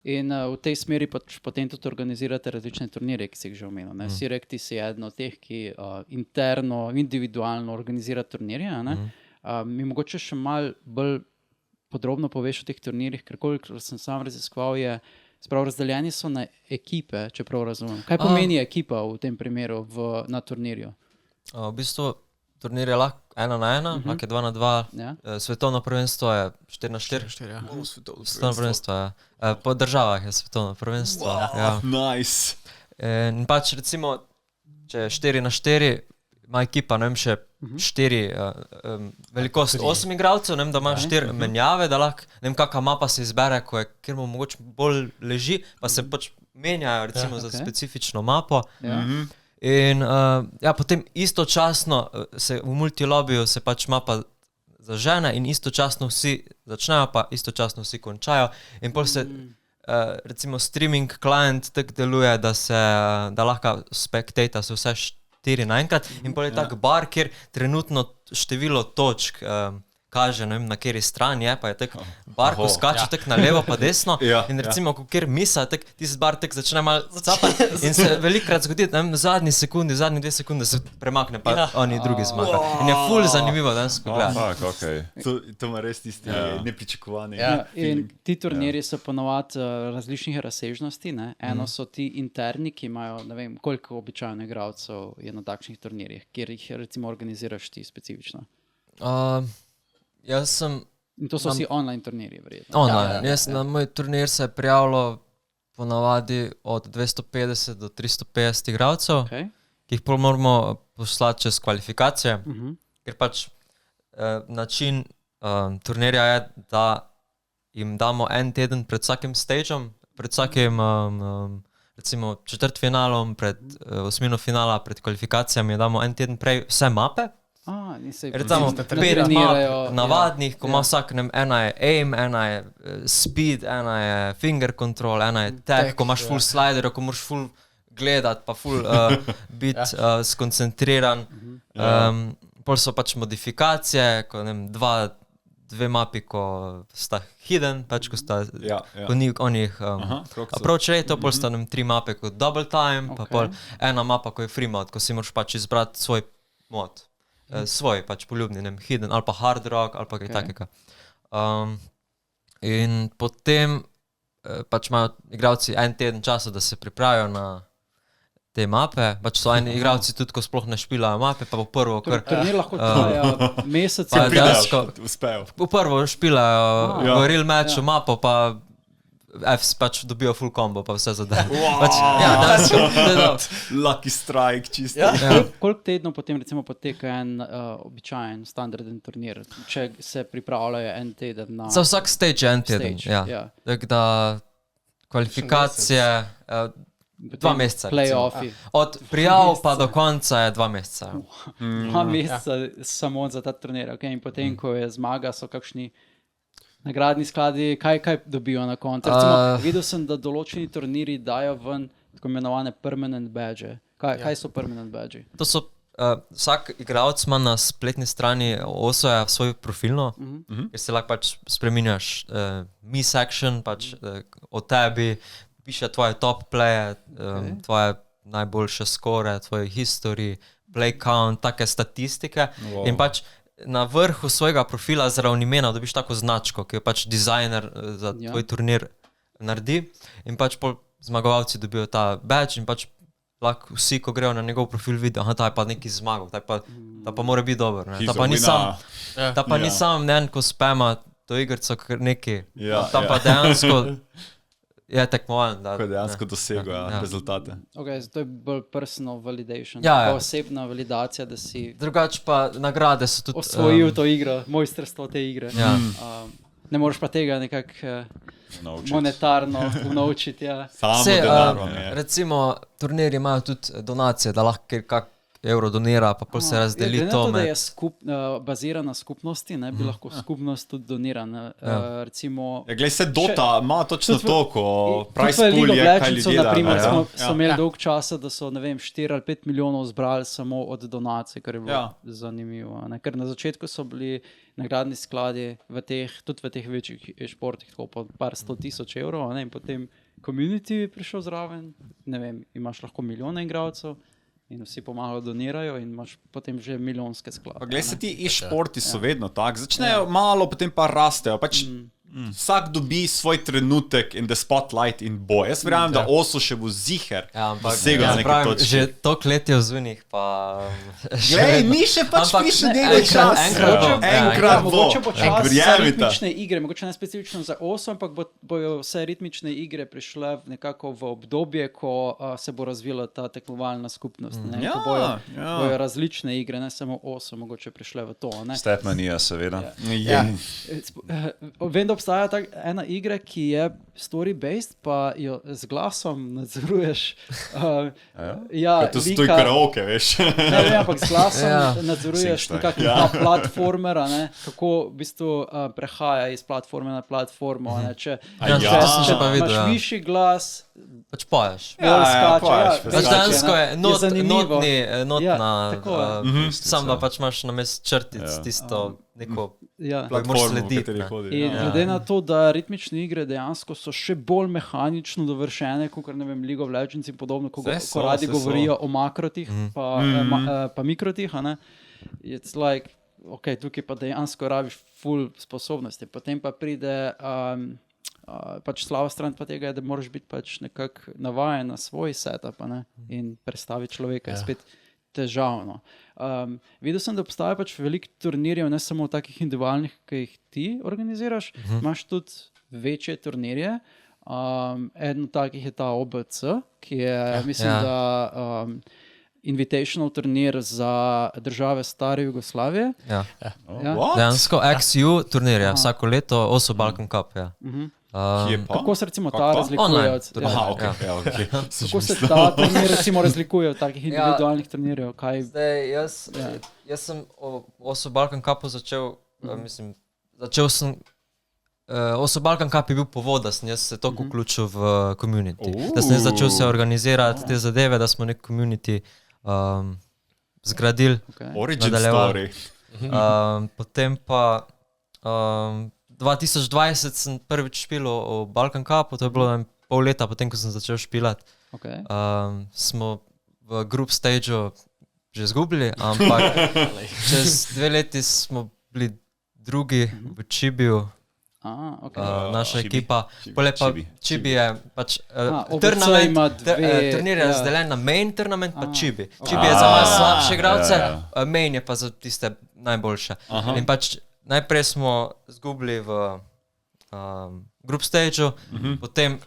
In v tej smeri potem tudi organizirate različne turnirje, ki si jih že omenil. Sirek, ti si eden od teh, ki interno, individualno organizira turnirje. Mi mogoče še malo bolj podrobno poveš o teh turnirjih, ker kolikor sem sam raziskoval, sprav razdeljeni so na ekipe, če prav razumem. Kaj pomeni ekipa v tem primeru na turnirju? V bistvu turnir je lahko 1-1, lahko je 2-2, svetovno prvenstvo je 4-4. Svetovno prvenstvo je. Po državah je svetovno prvenstvo. Wow, nice. In pač recimo, če je 4-4, ima ekipa, ne vem, še 4, velikost 8 igralcev, ne vem, da ima 4 menjave, da lahko, ne vem, kakva mapa se izbere, kjer mu mogoče bolj leži, pa se pač menjajo recimo za specifično mapo. In potem istočasno v multilobiju se pač mapa zažene in istočasno vsi začnejo, pa istočasno vsi končajo. In pol se recimo streaming client tako deluje, da lahko spectata se vse 4 naenkrat in pol je tak bar, kjer trenutno število točk kaže, ne vem, na kateri strani je, pa je tak bar, ko skače tak na levo pa desno in recimo, ko kjer misa, tak tisti bar tak začne malo capati in se velikrat zgodi, ne vem, zadnji 2 sekunde se premakne, pa oni drugi zmaga. In je ful zanimivo danes, ko gledam. To ima res tisti nepričakovani. In ti turnirji so ponovadi različnih razsežnosti, ne? Eno so ti interni, ki imajo, ne vem, koliko običajno igralcev je na takšnih turnirjih, kjer jih recimo organiziraš ti specifično. In to so vsi online turnirji, verjetno. Online. Na moj turnir se je prijavilo ponavadi od 250 do 350 igralcev, ki jih pol moramo poslati čez kvalifikacije, ker pač način turnirja je, da jim damo en teden pred vsakim stageom, pred vsakim recimo četrtfinalom, pred osmino finala, pred kvalifikacijami damo en teden prej vse mape. Recimo 5 map navadnih, ko ima vsak, ena je aim, ena je speed, ena je finger control, ena je tech, ko imaš full sliderov, ko moraš full gledati, pa full biti skoncentriran. Pol so pač modifikacije, ko dve mapi, ko sta hidden, pač ko sta, ko ni onih approach rate, pol sta 3 mape kot double time, pa pol ena mapa, ko je free mode, ko si moraš pač izbrati svoj mod. Svoj pač poljubni, ne vem, hidden ali pa hard rock ali pa kaj takega. In potem pač imajo igralci en teden časa, da se pripravijo na te mape, pač so eni igralci tudi, ko sploh ne špilajo mape, pa bo prvo kar... Turnir lahko traja mesece. V prvo špilajo v real matchu mapo, pa Fs pač dobijo full combo, pa vse zadaj. Lucky strike, čisto. Koliko tednov potem recimo poteka en običajen, standarden turnir, če se pripravljajo en teden na... Za vsak stage je en teden, Tako da kvalifikacije 2 meseca. Play-offi. Od prijav pa do konca je 2 meseca. 2 meseca samo za ta turnir, in potem, ko je zmaga, so kakšni nagradni skladi, kaj dobijo na koncu? Videl sem, da določeni turniri dajo ven tako imenovane permanent badge. Kaj so permanent badge? To so, vsak igralec ima na spletni strani OSO-ja svoj profilno, kjer se lahko pač spreminjaš me section, pač o tebi, piše tvoje top playe, tvoje najboljše skore, tvoje history, play count, take statistike in pač na vrhu svojega profila zraven imena dobiš tako značko, ki jo pač dizajner za tvoj turnir naredi in pač pol zmagovalci dobijo ta badge in pač lahko vsi, ko grejo na njegov profil, vidijo, ta je pa neki zmagal, ta pa mora biti dober. Ta pa ni sam ko spema to igrico kar neki, ta pa dejansko je tekmovalen. Ko je dejansko dosegel rezultate. Zato je bolj personal validation, pa osebna validacija, da si... Drugač pa nagrade so tudi... Osvojil to igro, mojstrstvo te igre. Ne moreš pa tega nekako monetarno unovčiti. Samo denarom je. Recimo, turnirji imajo tudi donacije, da lahko kak evrov donira, pa pol se razdeli to. Da je bazira na skupnosti, ne bi lahko skupnost tudi donirala. Recimo... Glej, se Dota ima točno to, ko price pool je, kaj ljudje dajo. So imeli dolg časa, da so, ne vem, 4 ali 5 milijonov zbrali samo od donacij, kar je bilo zanimivo. Ker na začetku so bili nagradni skladi tudi v teh večjih športih, tako pa par 100,000 evrov, in potem community prišel zraven, ne vem, imaš lahko milijone igralcev in vsi pomagajo, donirajo in imaš potem že milijonske sklade. Glej, se ti e-športi so vedno tak, začnejo malo, potem pa rastejo, pač vsak dobi svoj trenutek in the spotlight in bo. Jaz verjamem, da Osu še bo ziher dosegel na neki točki. Že toliko let je v zunjih, pa... Glej, ni še pač piše delaj čas. Enkrat bo. Mogoče bo čas za ritmične igre, mogoče ne specifično za Osu, ampak bojo vse ritmične igre prišle nekako v obdobje, ko se bo razvila ta tekmovalna skupnost. Ko bojo različne igre, ne samo Osu, mogoče prišle v to. Stepmanija, seveda. Vem, da obstaja ena igra, ki je story-based, pa jo z glasom nadzoruješ. To so tuj karaoke, veš. Ne vem, ampak z glasom nadzoruješ nekakega platformera, kako v bistvu prehaja iz platforme na platformo. Če imaš višji glas, pač poješ. Dejansko je notna, sam da pač imaš namest črtic tisto neko platformo, v kateri hodi. In glede na to, da ritmične igre dejansko so še bolj mehanično dovršene, kot ne vem, League of Legends in podobno, ko radi govorijo o makrotih pa mikrotih, it's like, ok, tukaj pa dejansko rabiš full sposobnosti. Potem pa pride pač slaba stran pa tega je, da moraš biti pač nekako navajen na svoj setup in predstaviti človeka je spet težavno. Videl sem, da obstaja pač veliko turnirjev, ne samo takih individualnih, ki jih ti organiziraš, imaš tudi večje turnirje. Eden od takih je ta OBC, ki je, mislim, da invitational turnir za države stare Jugoslavije. Dejansko XU turnirje, vsako leto Osu Balkan Cup, kako se recimo ta razlikuje kako se ta turnir recimo razlikuje od takih individualnih turnirjev? Jaz sem Osu Balkan Cupu začel sem Osu Balkan Cup je bil povod, da sem jaz se toliko vključil v community, da sem začel se organizirati te zadeve, da smo nek community zgradili, nadaljevali. Potem pa 2020 sem prvič špilal v Balkan Cupu, to je bilo pol leta potem, ko sem začel špilati. Smo v group stageu že izgubili, ampak čez 2 leti smo bili drugi v Čibiju, naša ekipa. Čibi je pač turnir je razdeljen na main tournament pa Čibi. Čibi je za malo slabše igralce, main je pa za tiste najboljše. In pač najprej smo zgubili v group stageu, potem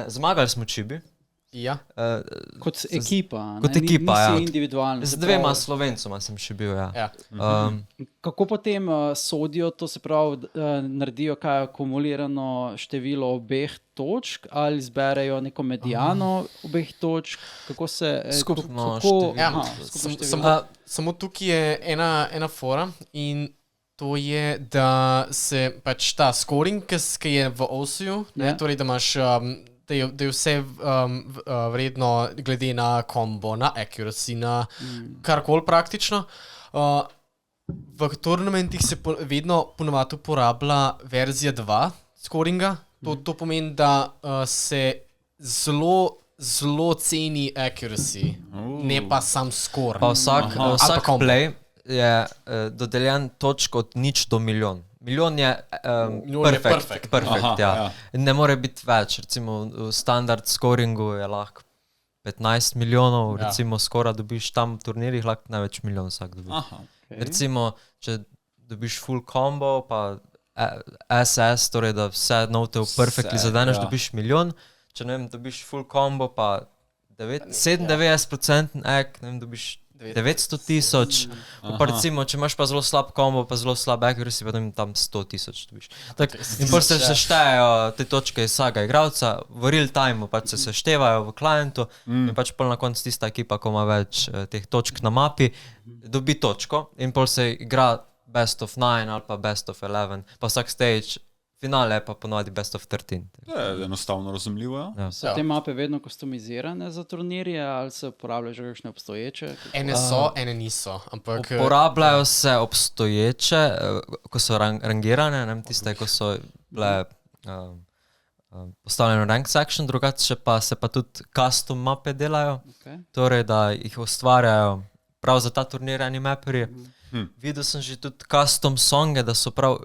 zmagali smo Čibi. Kot ekipa, nisi individualno. Z 2 Slovencoma sem še bil, Kako potem sodijo, to se pravi, naredijo kaj akumulirano število obeh točk ali zberejo neko medijano obeh točk? Kako se... Skupno število. Samo tukaj je ena fora in to je, da se pač ta scoring, ki je v Osuju, torej da imaš... Da je vse vredno glede na kombo, na accuracy, na karkoli praktično. V turnamentih se vedno ponovadi uporablja verzija 2 scoringa. To pomeni, da se zelo ceni accuracy, ne pa sam score. Pa vsak play je dodeljen točk od 0 do milijon. Milijon je perfekt, Ne more biti več, recimo v standard scoringu je lahko 15 milijonov, recimo skora dobiš tam v turnirjih, lahko največ milijon vsak dobiš. Recimo, če dobiš full combo, pa SS, torej da vse note v perfektli zadeneš, dobiš milijon, če ne vem, dobiš full combo, pa 97% ek, ne vem, dobiš 900,000, pa recimo, če imaš pa zelo slab kombo, pa zelo slab accuracy, pa tam 100,000 dobiš. In potem se seštejejo te točke iz vsakega igralca, v real time pač se seštevajo v klientu in pač pol na koncu tista ekipa, ko ima več teh točk na mapi, dobi točko in pol se igra best of 9 ali pa best of 11, pa vsak stage, finale pa ponovadi best of 13. Je enostavno razumljivo, ja. So te mape vedno customizirane za turnirje ali se uporabljajo že kakšne obstoječe? Ene so, ene niso, ampak... Uporabljajo se obstoječe, ko so rangirane, ne, tiste, ko so bile postavljene rank section, drugače pa se pa tudi custom mape delajo, torej da jih ustvarjajo prav za ta turnir animaperji. Videl sem že tudi custom songe, da so prav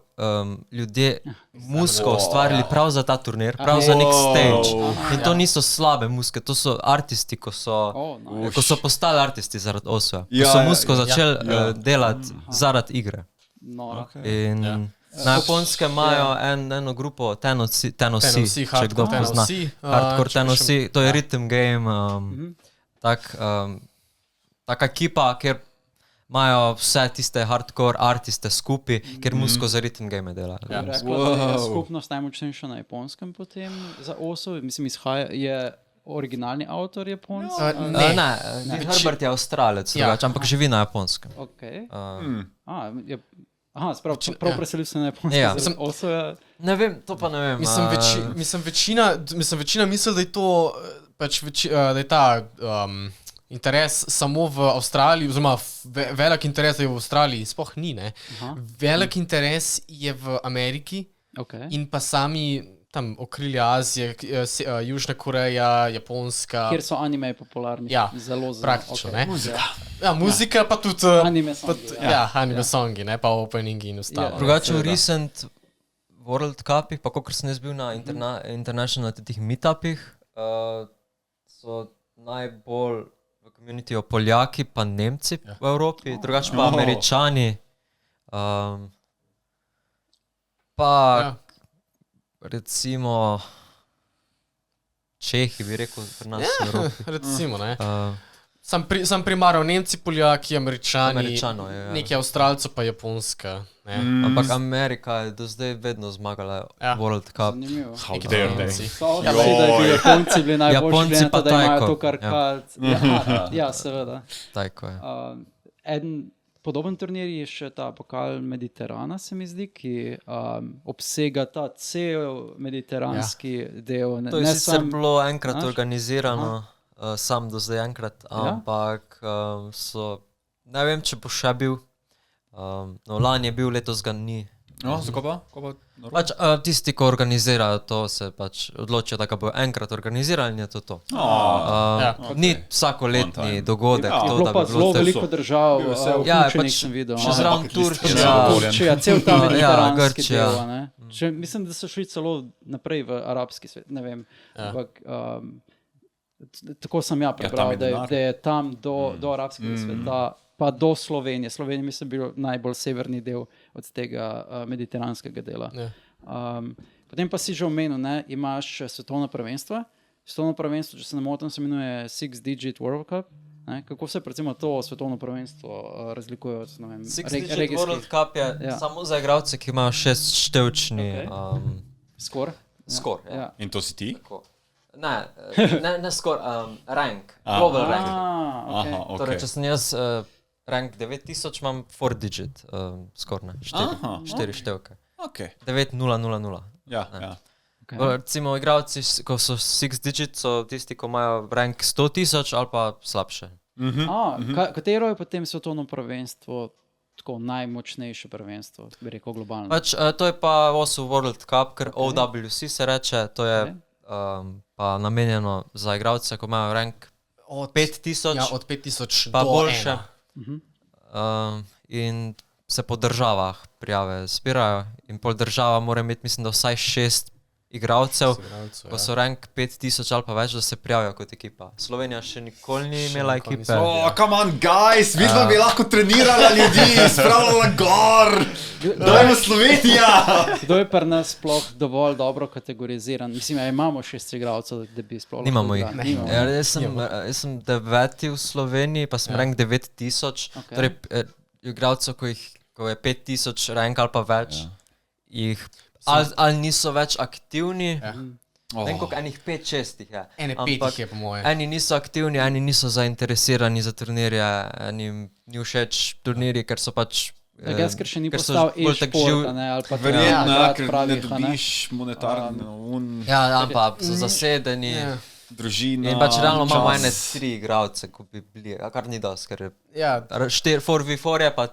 ljudje muziko ustvarili prav za ta turnir, prav za nek stage. In to niso slabe muzike, to so artisti, ko so postali artisti zaradi Osuja. Ko so muziko začeli delati zaradi igre. In na Japonskem imajo eno grupo Tennessee, če kdo pozna. Hardcore Tennessee, to je rhythm game, taka ekipa, kjer imajo vse tiste hardcore artiste skupaj, ker muziko za rhythm game delajo. Rekla, da je skupnost najmočnejša na Japonskem potem za Osu, mislim, je originalni avtor Japonc? Ne, Herbert je Avstralec, ampak živi na Japonskem. Prav preselil se na Japonskem. Ne vem, to pa ne vem. Mislim, večina misli, da je to pač da je ta interes samo v Avstraliji, oziroma velik interes je v Avstraliji, sploh ni, ne. Velik interes je v Ameriki in pa sami tam okrilje Azije, Južna Koreja, Japonska. Kjer so anime popularni. Ja, praktično, ne. Ja, muzika pa tudi anime songi, ne, pa openingi in ostalo. Drugače v recent World Cupih, pa kakor sem jaz bil na international tih meetupih, so najbolj communityjo Poljaki pa Nemci v Evropi, drugače pa Američani, pa recimo Čehi, bi rekel, pri nas v Evropi. Recimo, ne. Sam primarno Nemci, Poljaki, Američani, nekaj Avstralcev pa Japonska. Ampak Amerika je do zdaj vedno zmagala World Cup. Zanimivo. How dare they. Da bi Japonci bili najboljši, da imajo to karkal. Ja, seveda. Tako je. Eden podoben turnir je še ta pokal Mediterana, se mi zdi, ki obsega ta cel mediteranski del. To je sicer bilo enkrat organizirano, sam do zdaj enkrat, ampak so, ne vem, če bo še bil, lani je bil, letos ga ni. Zakaj pa? Pač tisti, ko organizirajo to, se pač odločijo, da ga bojo enkrat organizirali in je to to. Ni vsakoletni dogodek. Je bilo pa zelo veliko držav, vključenih sem videl. Še zraven Turčija, cel ta mediteranski del. Mislim, da so šli celo naprej v arabski svet, ne vem. Tako sem prebral, da je tam do arabskega sveta pa do Slovenije. Slovenija mislim bil najbolj severni del od tega mediteranskega dela. Potem pa si že omenil, imaš svetovno prvenstvo. Svetovno prvenstvo, če se ne motim, se imenuje Six Digit World Cup. Kako se recimo to svetovno prvenstvo razlikuje od Six Digit World Cup je samo za igralce, ki imajo 6-števčni skor. In to si ti? Ne score, rank, global rank. Torej, če sem jaz rank 9000, imam 4-digit score, 4 števke. 9-0-0-0. Recimo igralci, ko so 6-digit, so tisti, ko imajo rank 100,000 ali pa slabše. Katero je potem svetovno prvenstvo, tako najmočnejše prvenstvo, bi rekel globalno? Pač, to je pa Osu World Cup, ker OWC se reče, to je pa namenjeno za igralce, ko imajo rank 5000, od 5000 pa do boljše. In se po državah prijave zbirajo in pol država mora imeti, mislim, da vsaj 6 igralcev, ko so rank 5000 ali pa več, da se prijavijo kot ekipa. Slovenija še nikoli ni imela ekipe. Come on, guys, vidno bi lahko trenirala ljudi, spravljala gor. Dajmo Slovenija! Kdo je pri nas sploh dovolj dobro kategoriziran? Mislim, imamo 6 igralcev, da bi sploh... Nimamo jih. Jaz sem 9 v Sloveniji, pa sem rank 9000. Torej, igralcev, ko je 5000 rank ali pa več, jih... Ali niso več aktivni, ne koliko enih 5-6 jih je. Ene 5 jih je po moje. Eni niso aktivni, eni niso zainteresirani za turnirje, enim ni všeč turnirji, ker so pač... Ker še ni postal e-športa, ali pa verjetno, ker ne dobiš monetarno. Ja, ampak so zasedeni. Družina, in pač realno imamo 3 igralce, ko bi bili, kar ni dosti, ker 4v4 je pa...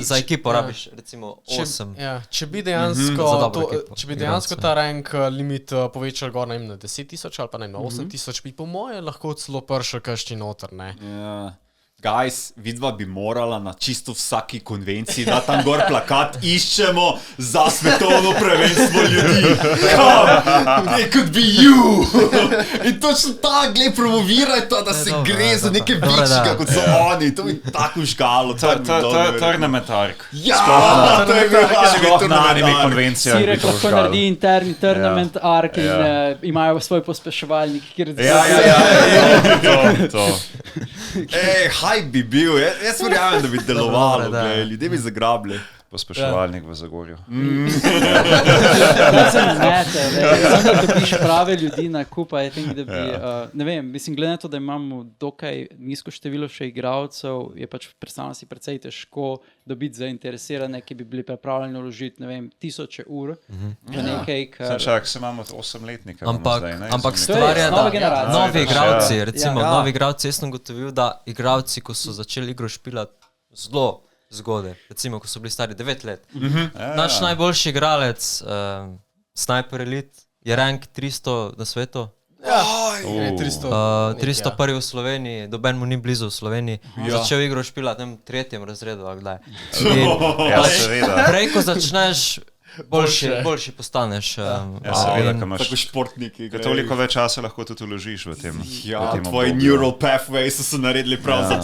Za ekipo rabiš recimo 8. Če bi dejansko ta rank limit povečal gor na 10 000 ali pa na 8 000, bi po moje lahko celo prišel kakšni noter, ne? Guys, vidva bi morala na čisto vsaki konvenciji, da tam gor plakat iščemo za svetovno prvenstvo ljudi. Come, it could be you. In točno tako, glej, promoviraj to, da se gre za neke večjega, kot so oni. To bi tako žgalo. To je tournamentark. Ja, to je bil tournamentark konvencija. Si rekel, lahko naredi interni tournament ark in imajo svoj pospeševalnik, kjer... To. Hype bi bil, jaz verjamem, da bi delovalo, ljudje bi zagrabili. Pospeševalnik v Zagorju. Da se namete, da dobiš prave ljudi na kupa, ne vem, mislim, glede na to, da imamo dokaj nizko število še igralcev, je pač predstavljeno si precej težko dobiti zainteresirane, ki bi bili pripravljeni vložiti, ne vem, 1000 ur v nekaj, kar... Čak, se imamo 8-letnika. Ampak stvar je, da novi igralci, recimo, novi igralci, jaz sem gotovil, da igralci, ko so začeli igro špilati zelo zgodaj, recimo, ko so bili stari 9 let. Naš najboljši igralec, Sniper Elite, je rank 300 na svetu. 301 v Sloveniji, doben mu ni blizu v Sloveniji. Začel igro špilati v 3. razredu, ali kdaj. Prej, ko začneš, boljši postaneš. Seveda, ko imaš tako športniki. Toliko več časa lahko tudi vložiš v tem. Ja, tvoji neural pathways so se naredili prav za...